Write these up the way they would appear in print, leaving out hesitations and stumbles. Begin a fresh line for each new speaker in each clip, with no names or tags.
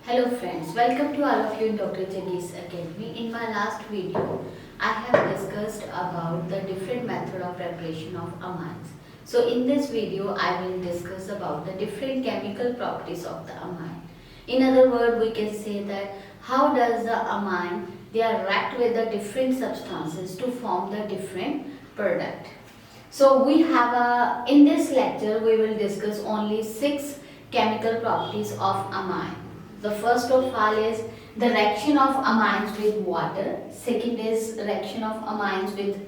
Hello friends, welcome to all of you in Dr. Jaggi's Academy. In my last video, I have discussed about the different method of preparation of amines. So in this video, I will discuss about the different chemical properties of the amine. In other words, we can say that how does the amine, they are react with the different substances to form the different product. So we have in this lecture, we will discuss only 6 chemical properties of amine. The first of all is the reaction of amines with water. Second is reaction of amines with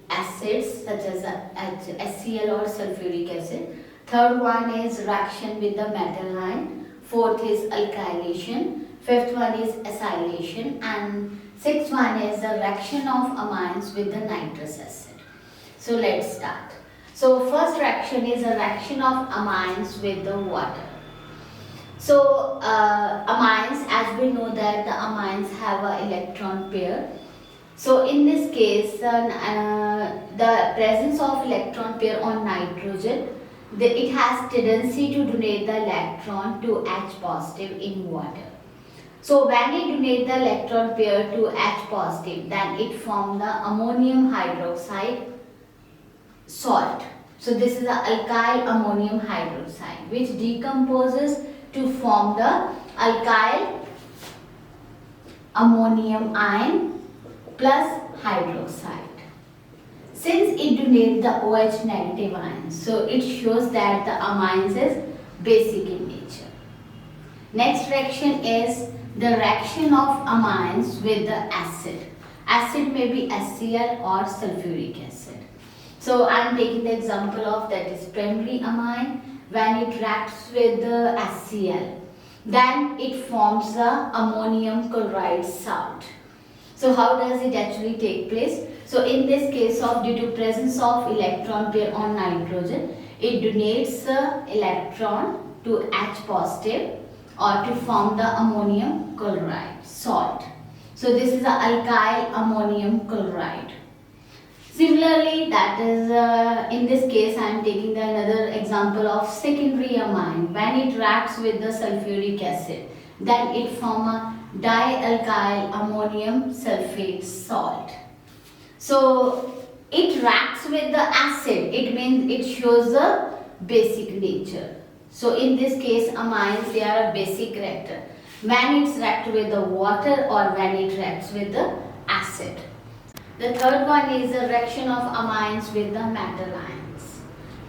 acids such as HCl or sulfuric acid. Third one is reaction with the metal ion. Fourth is alkylation. Fifth one is acylation. And sixth one is the reaction of amines with the nitrous acid. So let's start. So first reaction is a reaction of amines with the water. So amines, as we know that the amines have an electron pair. So in this case, the presence of electron pair on nitrogen, it has tendency to donate the electron to H positive in water. So when it donate the electron pair to H positive, then it forms the ammonium hydroxide salt. So this is the alkyl ammonium hydroxide which decomposes to form the alkyl ammonium ion plus hydroxide. Since it donates the OH negative ion, so it shows that the amines is basic in nature. Next reaction is the reaction of amines with the acid. Acid may be HCl or sulfuric acid. So I am taking the example of that is primary amine. When it reacts with the HCl, then it forms the ammonium chloride salt. So how does it actually take place? So in this case of due to presence of electron pair on nitrogen, it donates the electron to H positive or to form the ammonium chloride salt. So this is the alkyl ammonium chloride. Similarly, that is in this case I am taking another example of secondary amine. When it reacts with the sulfuric acid, then it forms a dialkyl ammonium sulfate salt. So it reacts with the acid. It means it shows the basic nature. So in this case, amines, they are a basic reactor. When it's react with the water or when it reacts with the acid. The third one is the reaction of amines with the metal ions,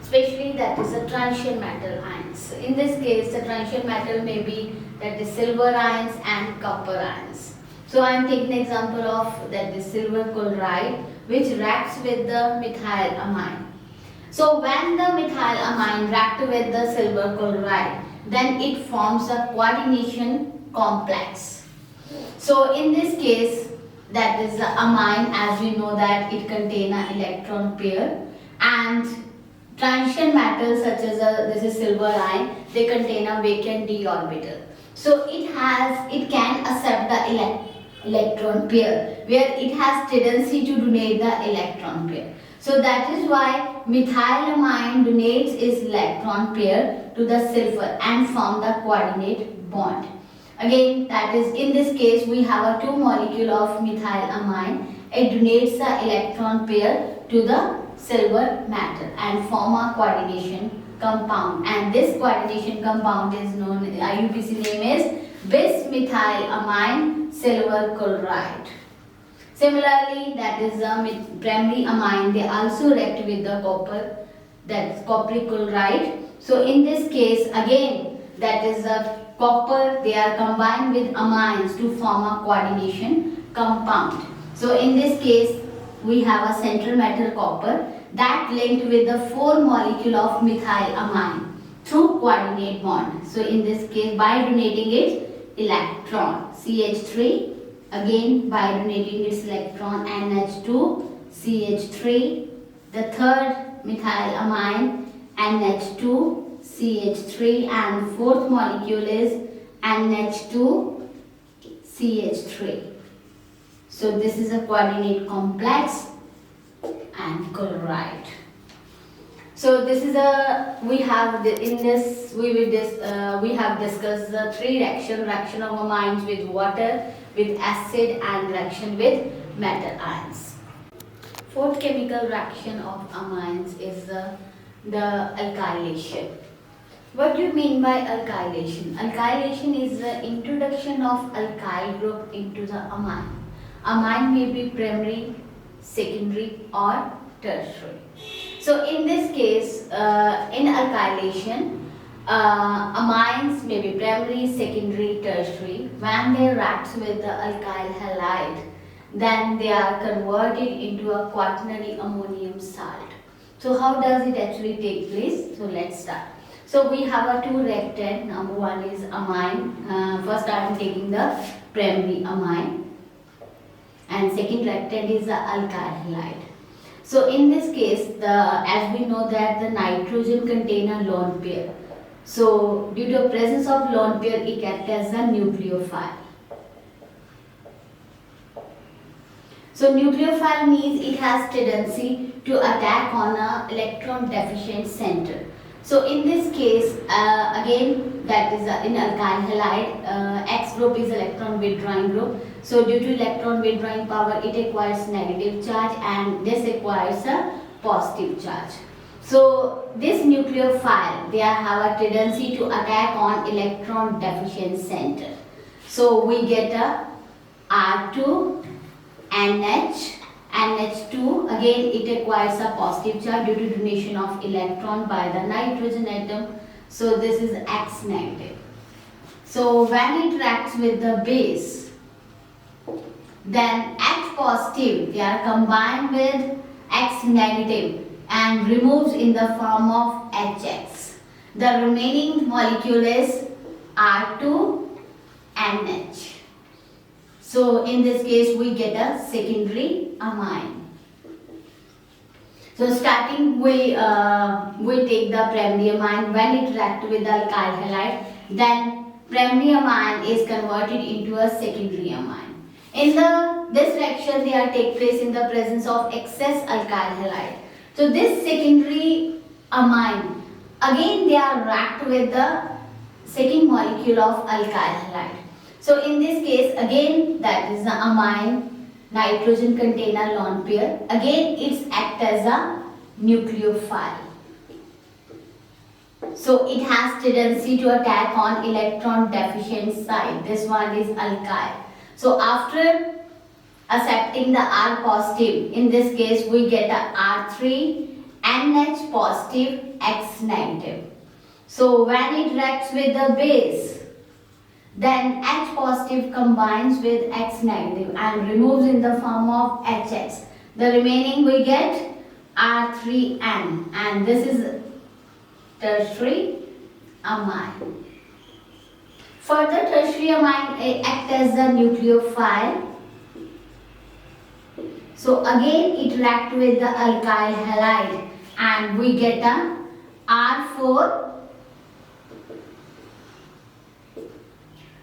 especially that is the transition metal ions. In this case, the transition metal may be that the silver ions and copper ions. So I am taking the example of that the silver chloride which reacts with the methyl amine. So when the methyl amine reacts with the silver chloride, then it forms a coordination complex. So in this case, that is the amine, as we know that it contains an electron pair, and transition metals such as this is silver ion, they contain a vacant d orbital. So it can accept the electron pair where it has tendency to donate the electron pair. So that is why methylamine donates its electron pair to the silver and form the coordinate bond. Again, that is in this case we have a 2 molecule of methylamine. It donates the electron pair to the silver metal and form a coordination compound. And this coordination compound is known, IUPAC name is bis-methylamine silver chloride. Similarly, that is the primary amine. They also react with the copper, that is copperic chloride. So in this case, again, that is the copper, they are combined with amines to form a coordination compound. So in this case, we have a central metal copper that linked with the 4 molecule of methylamine through coordinate bond. So in this case, by donating its electron CH3, again by donating its electron NH2 CH3, the third methylamine NH2 CH3, and fourth molecule is NH2 CH3. So this is a coordinate complex and chloride. So this is a we have in this we have discussed the three reaction of amines with water, with acid, and reaction with metal ions. Fourth chemical reaction of amines is the alkylation. What do you mean by alkylation? Alkylation is the introduction of alkyl group into the amine. Amine may be primary, secondary, or tertiary. So in this case, in alkylation, amines may be primary, secondary, tertiary. When they react with the alkyl halide, then they are converted into a quaternary ammonium salt. So how does it actually take place? So let's start. So we have a two reactant. Number one is amine. First I am taking the primary amine, and second reactant is the alkyl halide. So in this case, as we know that the nitrogen contain a lone pair. So due to the presence of lone pair, it acts as a nucleophile. So nucleophile means it has tendency to attack on a electron deficient center. So in this case, again, that is in alkyl halide, X group is electron withdrawing group. So due to electron withdrawing power, it acquires negative charge, and this acquires a positive charge. So this nucleophile, they have a tendency to attack on electron deficient center. So we get a R2 NH, NH2, again it acquires a positive charge due to donation of electron by the nitrogen atom. So this is X negative. So when it reacts with the base, then X positive, they are combined with X negative and removes in the form of HX. The remaining molecule is R2 NH. So in this case we get a secondary amine. So starting we take the primary amine. When it reacts with the alkyl halide, then primary amine is converted into a secondary amine. In this reaction, they are take place in the presence of excess alkyl halide. So this secondary amine, again they are react with the second molecule of alkyl halide. So in this case, again that is the amine, nitrogen contain a lone pair. Again it acts as a nucleophile. So it has tendency to attack on electron deficient side. This one is alkyl. So after accepting the R positive, in this case we get a R3 NH positive X negative. So when it reacts with the base, then H positive combines with X negative and removes in the form of HX. The remaining we get R3N, and this is tertiary amine. Further, tertiary amine acts as a nucleophile. So again it reacts with the alkyl halide and we get a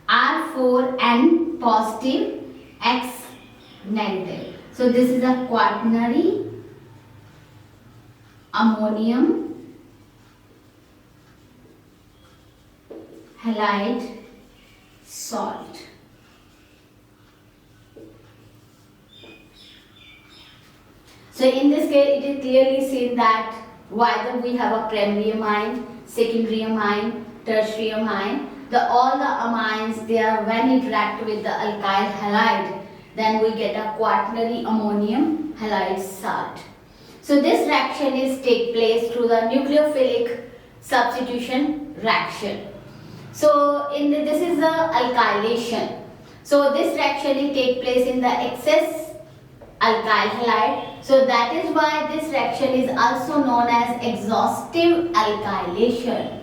R4N positive X negative. So this is a quaternary ammonium halide salt. So in this case, it is clearly seen that whether we have a primary amine, secondary amine, tertiary amine, all the amines, they are when it react with the alkyl halide, then we get a quaternary ammonium halide salt. So this reaction is take place through the nucleophilic substitution reaction. So this is the alkylation. So this reaction will take place in the excess alkyl halide. So that is why this reaction is also known as exhaustive alkylation.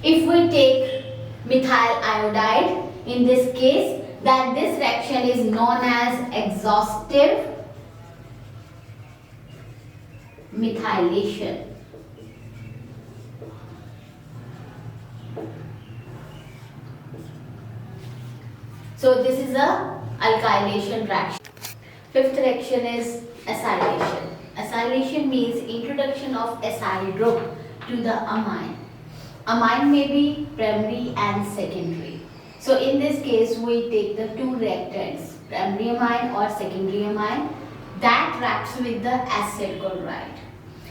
If we take methyl iodide in this case, then this reaction is known as exhaustive methylation. So this is a alkylation reaction. Fifth reaction is acylation. acylation means introduction of acyl group to the amine. Amine may be primary and secondary. So in this case, we take the two reactants, primary amine or secondary amine, that reacts with the acid chloride.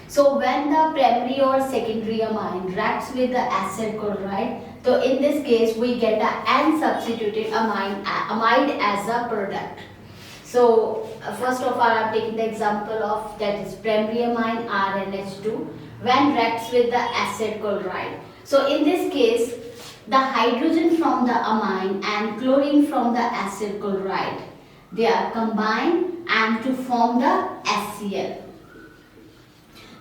So when the primary or secondary amine reacts with the acid chloride, so in this case we get a N-substituted amide as a product. So first of all, I am taking the example of that is primary amine RNH2 when reacts with the acid chloride. So in this case, the hydrogen from the amine and chlorine from the acid chloride, they are combined and to form the HCl.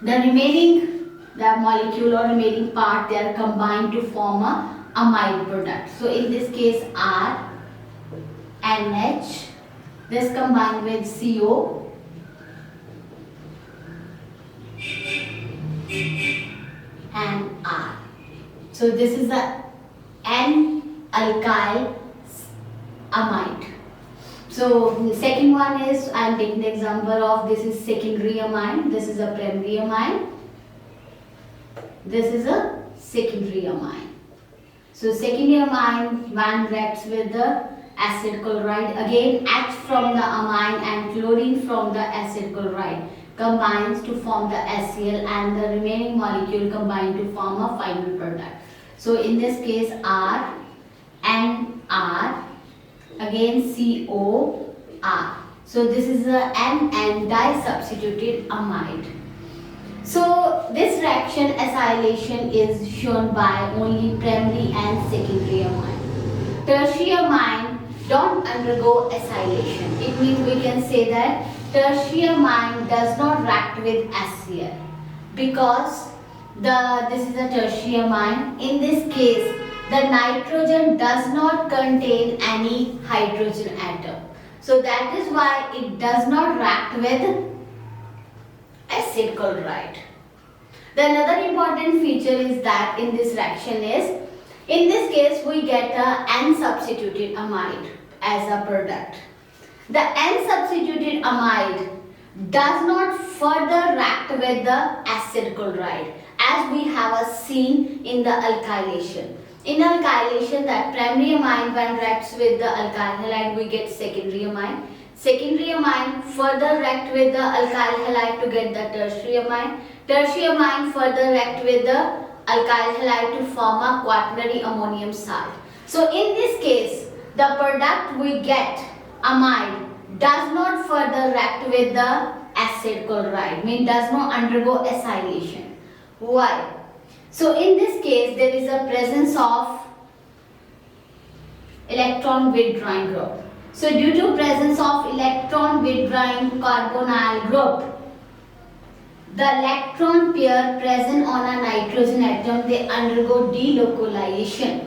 The molecule or remaining part, they are combined to form a amide product. So in this case R, NH, this combined with CO and R. So this is a N-alkyl amide. So second one is, I am taking the example of this is secondary amine, this is a primary amine, this is a secondary amine. So secondary amine when reacts with the acid chloride, again H from the amine and chlorine from the acid chloride combines to form the HCl and the remaining molecule combine to form a final product. So in this case R and R, again COR. So this is a N di-substituted amide. So this reaction acylation is shown by only primary and secondary amine. Tertiary amine don't undergo acylation. It means we can say that tertiary amine does not react with HCl because this is a tertiary amine. In this case, the nitrogen does not contain any hydrogen atom. So that is why it does not react with acid chloride. The another important feature is that in this reaction is, in this case we get a N-substituted amide as a product. The N-substituted amide does not further react with the acid chloride as we have seen in the alkylation. In alkylation, that primary amine when reacts with the alkyl halide, we get secondary amine. Secondary amine further react with the alkyl halide to get the tertiary amine. Tertiary amine further react with the alkyl halide to form a quaternary ammonium salt. So in this case, the product we get, amide, does not further react with the acid chloride, means does not undergo acylation. Why? So in this case, there is a presence of electron withdrawing group. So due to presence of electron withdrawing carbonyl group, the electron pair present on a nitrogen atom, they undergo delocalized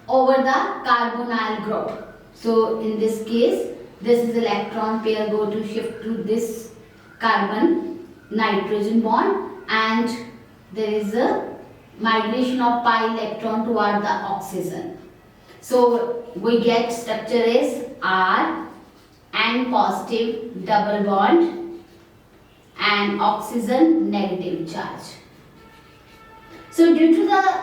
over the carbonyl group. So in this case, this is electron pair go to shift to this carbon nitrogen bond and there is a migration of pi electron toward the oxygen. So we get structure is R and positive double bond and oxygen negative charge. So due to the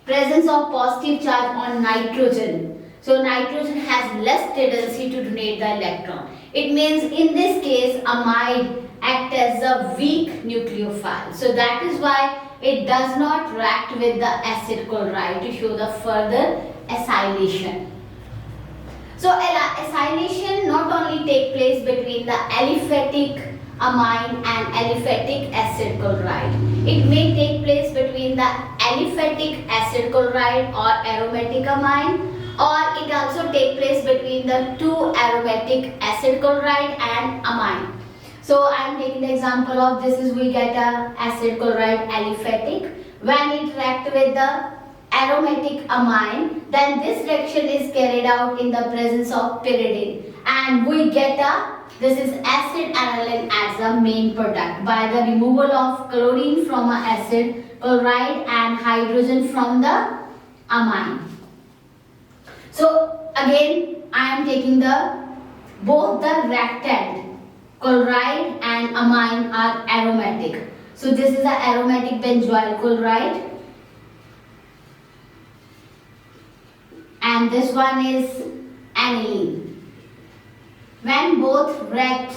presence of positive charge on nitrogen, so nitrogen has less tendency to donate the electron. It means in this case amide act as a weak nucleophile. So that is why it does not react with the acid chloride to show the further acylation. So acylation not only take place between the aliphatic amine and aliphatic acid chloride. It may take place between the aliphatic acid chloride or aromatic amine, or it also take place between the two aromatic acid chloride and amine. So I am taking the example of this is we get a acid chloride aliphatic. When it react with the aromatic amine, then this reaction is carried out in the presence of pyridine and we get this is acid aniline as a main product by the removal of chlorine from a acid chloride and hydrogen from the amine. So again I am taking the both the reactant chloride and amine are aromatic. So this is the aromatic benzoyl chloride and this one is aniline. When both react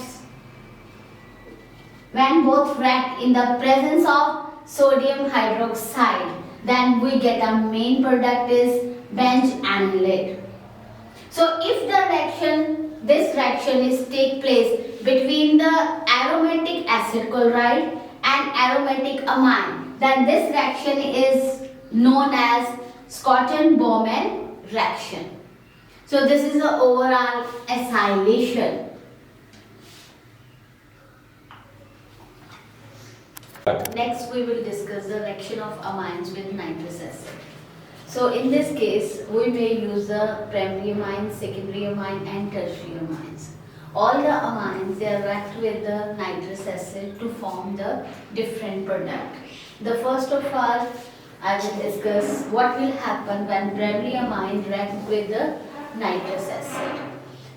in the presence of sodium hydroxide, then we get a main product is benzoylate. So if this reaction is take place between the aromatic acid chloride and aromatic amine, then this reaction is known as Schotten-Bowman reaction. So this is the overall acylation. Next we will discuss the reaction of amines with nitrous acid. So in this case we may use the primary amine, secondary amine and tertiary amines. All the amines, they react with the nitrous acid to form the different product. The first of all, I will discuss what will happen when primary amine react with the nitrous acid.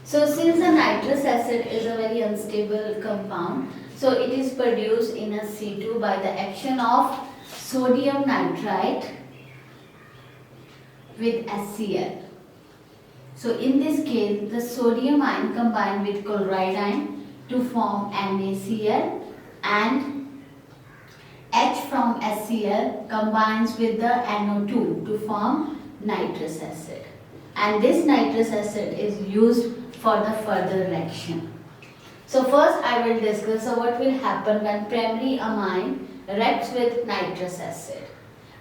So since the nitrous acid is a very unstable compound, so it is produced in a C2 by the action of sodium nitrite with HCl. So in this case, the sodium ion combined with chloride ion to form NaCl, and H from HCl combines with the NO2 to form nitrous acid. And this nitrous acid is used for the further reaction. So first I will discuss what will happen when primary amine reacts with nitrous acid.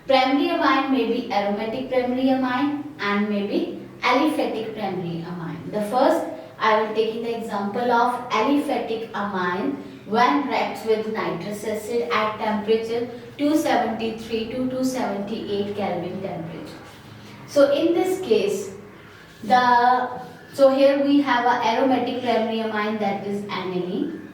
Primary amine may be aromatic primary amine and may be aliphatic primary amine. The first I will take the example of aliphatic amine when reacts with nitrous acid at temperature 273 to 278 Kelvin temperature. So in this case, here we have an aromatic primary amine, that is aniline,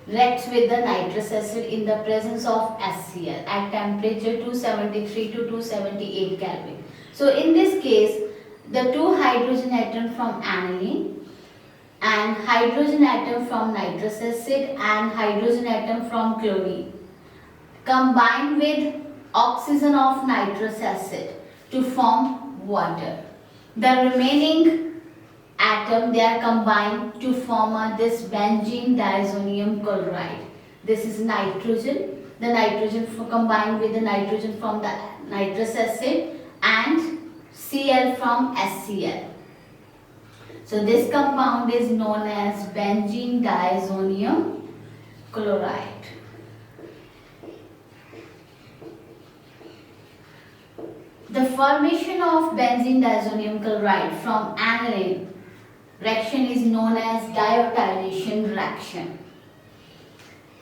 reacts with the nitrous acid in the presence of HCl at temperature 273 to 278 Kelvin. So in this case, the two hydrogen atom from aniline and hydrogen atom from nitrous acid and hydrogen atom from chlorine combine with oxygen of nitrous acid to form water. The remaining atom, they are combined to form this benzene diazonium chloride. This is nitrogen. The nitrogen combined with the nitrogen from the nitrous acid and Cl from HCl. So this compound is known as benzene diazonium chloride. The formation of benzene diazonium chloride from aniline reaction is known as dialkylation reaction.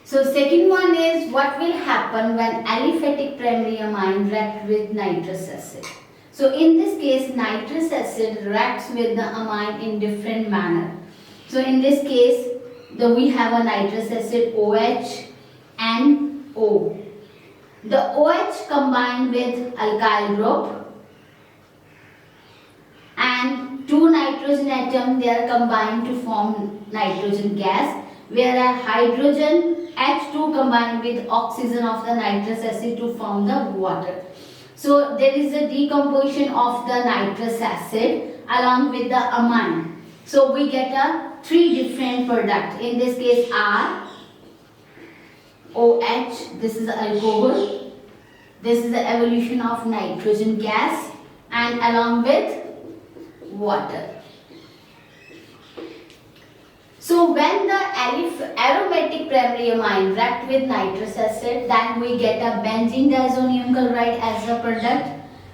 So second one is what will happen when aliphatic primary amine react with nitrous acid. So in this case, nitrous acid reacts with the amine in different manner. So in this case, we have a nitrous acid OH and O. The OH combined with alkyl group and two nitrogen atoms, they are combined to form nitrogen gas, whereas hydrogen H2 combined with oxygen of the nitrous acid to form the water. So there is a decomposition of the nitrous acid along with the amine. So we get three different products. In this case R, OH, this is the alcohol, this is the evolution of nitrogen gas and along with water. So when the aromatic primary amine react with nitrous acid, then we get a benzene diazonium chloride as a product.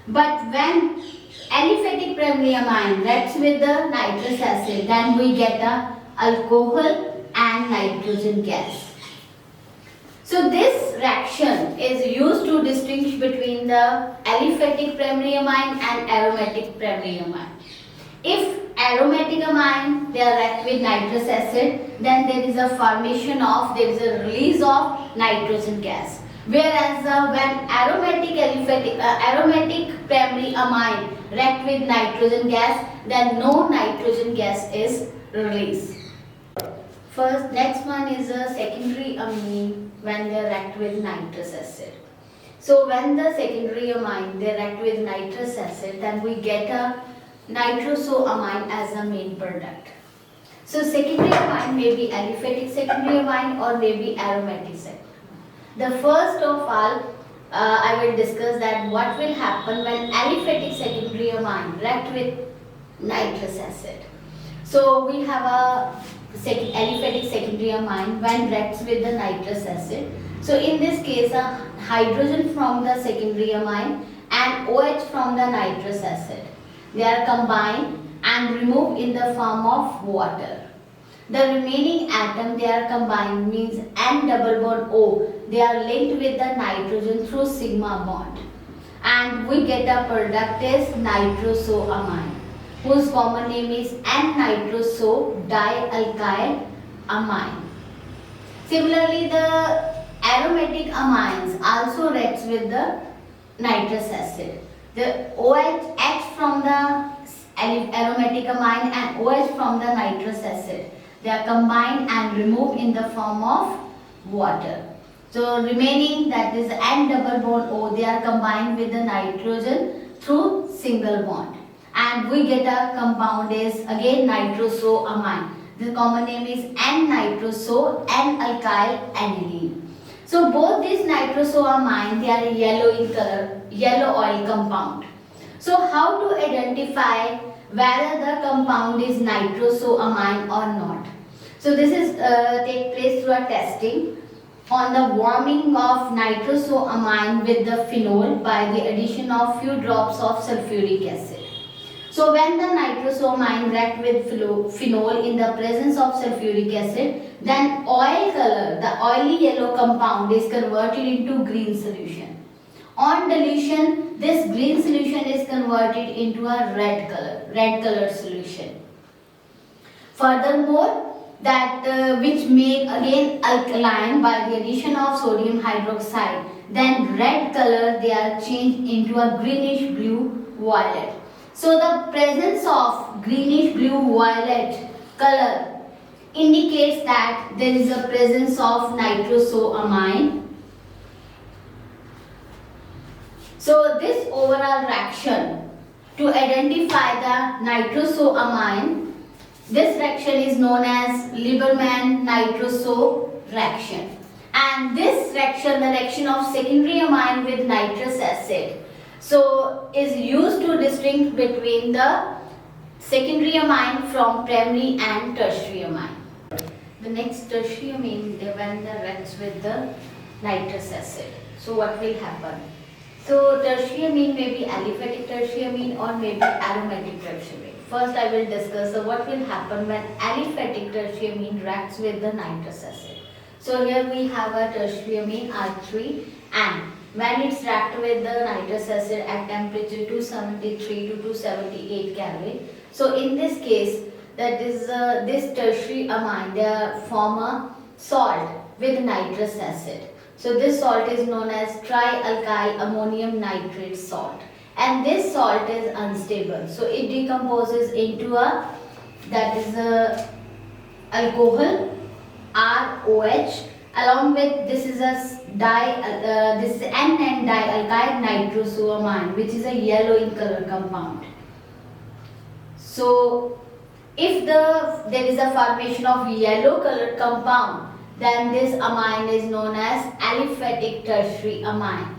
But when aliphatic primary amine reacts with the nitrous acid, then we get a alcohol and nitrogen gas. So this reaction is used to distinguish between the aliphatic primary amine and aromatic primary amine. If aromatic amine, they react with nitrous acid, then there is a release of nitrogen gas. Whereas when aromatic primary amine react with nitrogen gas, then no nitrogen gas is released. First, next one is a secondary amine when they react with nitrous acid. So when the secondary amine they react with nitrous acid, then we get a nitrosoamine as a main product. So secondary amine may be aliphatic secondary amine or may be aromatic secondary. The first of all, I will discuss that what will happen when aliphatic secondary amine react with nitrous acid. So we have a aliphatic secondary amine when reacts with the nitrous acid. So in this case, a hydrogen from the secondary amine and OH from the nitrous acid, they are combined and removed in the form of water. The remaining atom they are combined means N double bond O. They are linked with the nitrogen through sigma bond, and we get a product is nitrosoamine, whose common name is N-nitroso dialkyl amine. Similarly, the aromatic amines also reacts with the nitrous acid. The OH from the aromatic amine and OH from the nitrous acid, they are combined and removed in the form of water. So remaining, that is N double bond O, they are combined with the nitrogen through single bond, and we get a compound is again nitrosoamine. The common name is N-nitroso N-alkyl aniline. So both these nitrosoamine, they are yellow in color, yellow oil compound. So how to identify whether the compound is nitrosoamine or not? So this is take place through a testing on the warming of nitrosoamine with the phenol by the addition of few drops of sulfuric acid. So when the nitrosoamine react with phenol in the presence of sulfuric acid, then oil color, the oily yellow compound is converted into green solution. On dilution, this green solution is converted into a red color solution. Furthermore, that which make again alkaline by the addition of sodium hydroxide, then red color they are changed into a greenish blue violet. So the presence of greenish blue violet color indicates that there is a presence of nitrosoamine. So this overall reaction to identify the nitrosoamine, this reaction is known as Lieberman-Nitroso reaction. And this reaction, the reaction of secondary amine with nitrous acid, so is used to distinguish between the secondary amine from primary and tertiary amine. The next tertiary amine, when they reacts with the nitrous acid, so what will happen? So tertiary amine may be aliphatic tertiary amine or may be aromatic tertiary amine. First I will discuss what will happen when aliphatic tertiary amine reacts with the nitrous acid. So here we have a tertiary amine R3, and when it's react with the nitrous acid at temperature 273 to 278 Kelvin. So in this case, that is this tertiary amine, they form a salt with nitrous acid. So this salt is known as trialkyl ammonium nitrate salt, and this salt is unstable. So it decomposes into a, that is a alcohol ROH, along with this is a this N dialkyl nitrosoamine, which is a yellow in color compound. So if there is a formation of yellow colored compound, then this amine is known as aliphatic tertiary amine.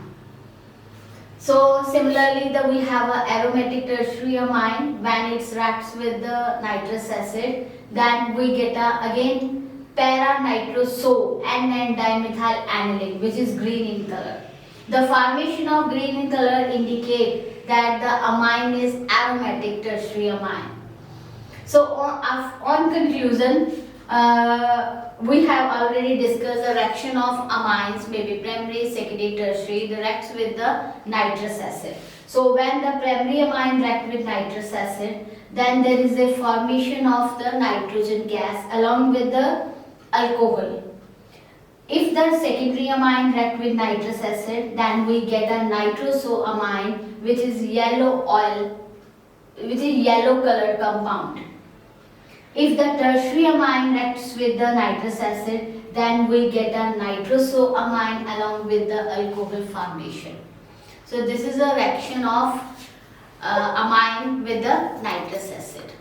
So similarly, we have a aromatic tertiary amine. When it reacts with the nitrous acid, then we get again para-nitroso N-dimethyl aniline, which is green in color. The formation of green in color indicate that the amine is aromatic tertiary amine. So on conclusion, we have already discussed the reaction of amines, maybe primary, secondary, tertiary, that reacts with the nitrous acid. So when the primary amine reacts with nitrous acid, then there is a formation of the nitrogen gas along with the alcohol. If the secondary amine reacts with nitrous acid, then we get a nitrosoamine, which is yellow oil, which is yellow colored compound. If the tertiary amine reacts with the nitrous acid, then we get a nitrosoamine along with the alcohol formation. So this is a reaction of amine with the nitrous acid.